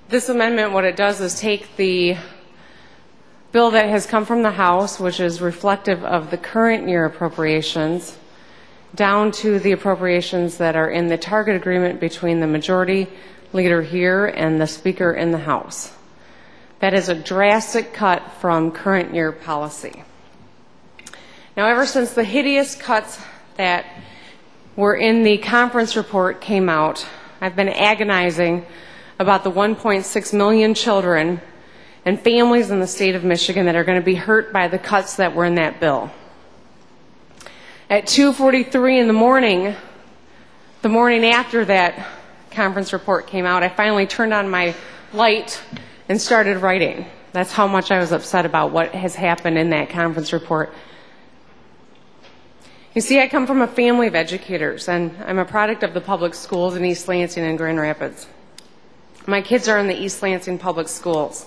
This amendment, what it does is take the bill that has come from the House, which is reflective of the current year appropriations, down to the appropriations that are in the target agreement between the majority leader here and the Speaker in the House. That is a drastic cut from current year policy. Now, ever since the hideous cuts that were in the conference report came out, I've been agonizing about the 1.6 million children and families in the state of Michigan that are going to be hurt by the cuts that were in that bill. At 2:43 in the morning after that conference report came out, I finally turned on my light and started writing. That's how much I was upset about what has happened in that conference report. You see, I come from a family of educators, and I'm a product of the public schools in East Lansing and Grand Rapids. My kids are in the East Lansing public schools.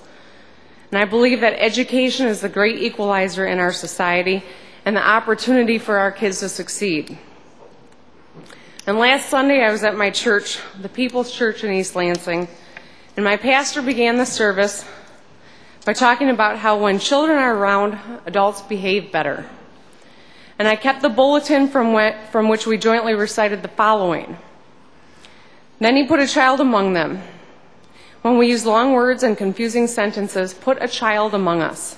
And I believe that education is the great equalizer in our society and the opportunity for our kids to succeed. And last Sunday, I was at my church, the People's Church in East Lansing, and my pastor began the service by talking about how when children are around, adults behave better. And I kept the bulletin from which we jointly recited the following. Then he put a child among them. When we use long words and confusing sentences, put a child among us.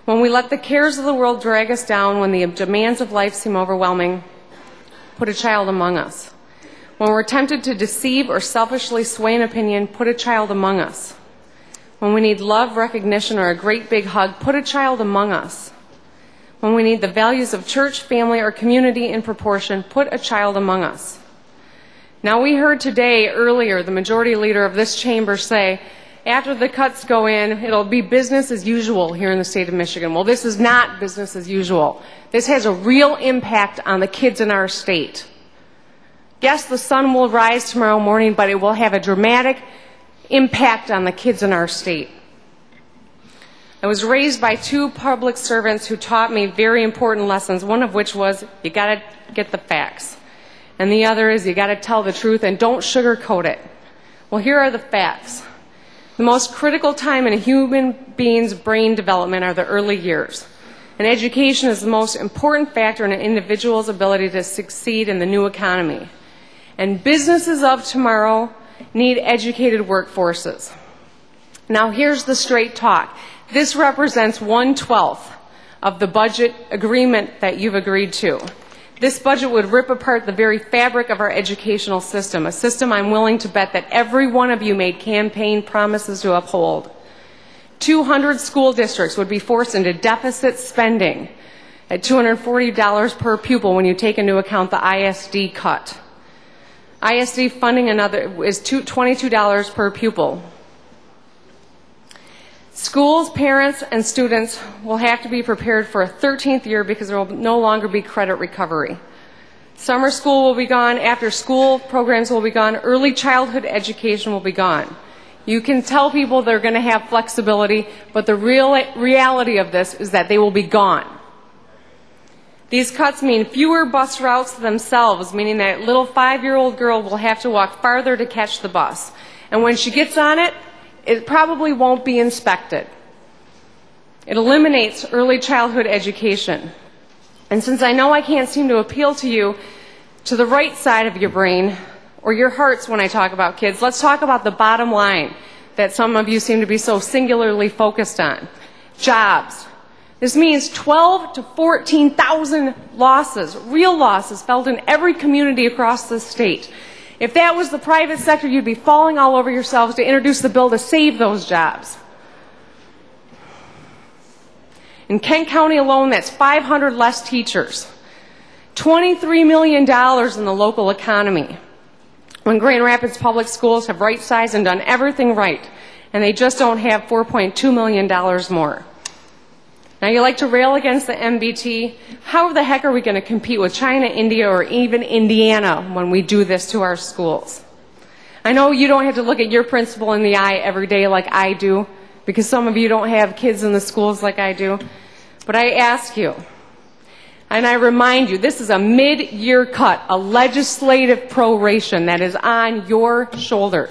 When we let the cares of the world drag us down, when the demands of life seem overwhelming, put a child among us. When we're tempted to deceive or selfishly sway an opinion, put a child among us. When we need love, recognition, or a great big hug, put a child among us. When we need the values of church, family, or community in proportion, put a child among us. Now, we heard today, earlier, the majority leader of this chamber say, after the cuts go in, it'll be business as usual here in the state of Michigan. Well, this is not business as usual. This has a real impact on the kids in our state. Yes, the sun will rise tomorrow morning, but it will have a dramatic impact on the kids in our state. I was raised by two public servants who taught me very important lessons, one of which was you got to get the facts. And the other is you got to tell the truth and don't sugarcoat it. Well, here are the facts. The most critical time in a human being's brain development are the early years. And education is the most important factor in an individual's ability to succeed in the new economy. And businesses of tomorrow need educated workforces. Now, here's the straight talk. This represents 1/12 of the budget agreement that you've agreed to. This budget would rip apart the very fabric of our educational system, a system I'm willing to bet that every one of you made campaign promises to uphold. 200 school districts would be forced into deficit spending at $240 per pupil when you take into account the ISD cut. ISD funding is $22 per pupil. Schools, parents, and students will have to be prepared for a 13th year because there will no longer be credit recovery. Summer school will be gone, after school programs will be gone, early childhood education will be gone. You can tell people they're going to have flexibility, but the reality of this is that they will be gone. These cuts mean fewer bus routes themselves, meaning that little 5-year-old girl will have to walk farther to catch the bus. And when she gets on it, it probably won't be inspected. It eliminates early childhood education. And since I know I can't seem to appeal to you to the right side of your brain or your hearts when I talk about kids, let's talk about the bottom line that some of you seem to be so singularly focused on. Jobs. This means 12,000 to 14,000 losses, real losses, felt in every community across the state. If that was the private sector, you'd be falling all over yourselves to introduce the bill to save those jobs. In Kent County alone, that's 500 less teachers. $23 million in the local economy. When Grand Rapids Public Schools have right-sized and done everything right, and they just don't have $4.2 million more. Now, you like to rail against the MBT. How the heck are we going to compete with China, India, or even Indiana when we do this to our schools? I know you don't have to look at your principal in the eye every day like I do, because some of you don't have kids in the schools like I do. But I ask you, and I remind you, this is a mid-year cut, a legislative proration that is on your shoulders.